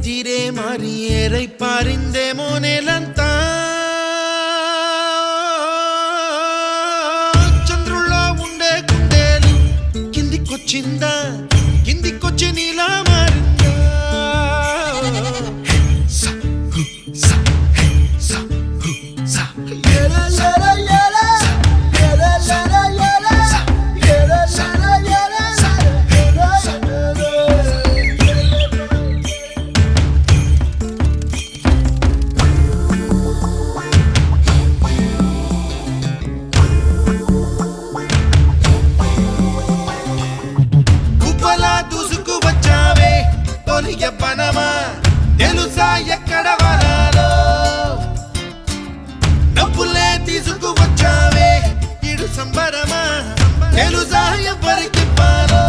తీరే మారి ఏరై పారిందేమో నేలంతా చంద్రుల్లో ఉండే కుండేలు కిందికొచ్చిందా కిందికొచ్చి నీలా మారిందా పనమా తెలుసా ఎక్కడ వరాలో డబ్బులే తీసుకువచ్చావే ఇడు సంబరమా తెలుసా ఎవరికి పాలో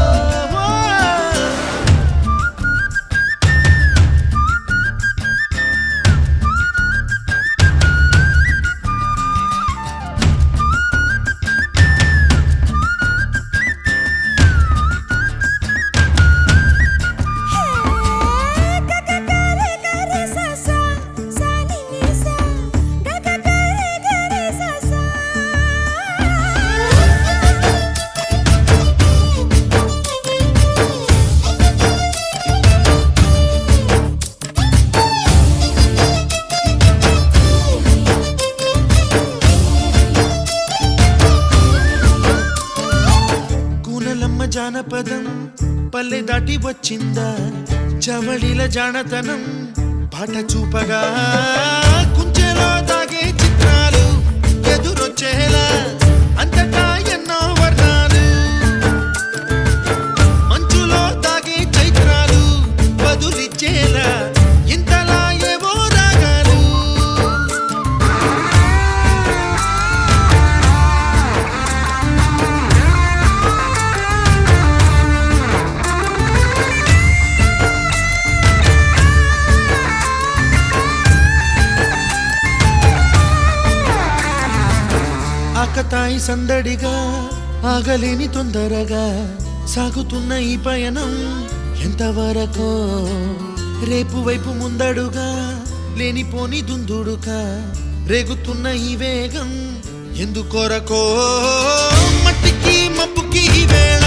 జానపదం పల్లె దాటి వచ్చిందా చవళిల జానతనం పాట చూపగా కుంచెలో దాగే చిత్రాలు ఎదురొచ్చేలా అంతటా ఎన్నో వర్ణాలు మంచులో దాగే చైత్రాలు బదులిచ్చేలా ఇంతలా ఏవో రాగాలు ఆకతాయి సందడిగా ఆగలేని తొందరగా సాగుతున్న ఈ పయనం ఎంతవరకో రేపు వైపు ముందడుగా లేనిపోని దుందుడుగా రేగుతున్న ఈ వేగం ఎందుకొరకో మట్టికి మబ్బుకి ఈ వేళ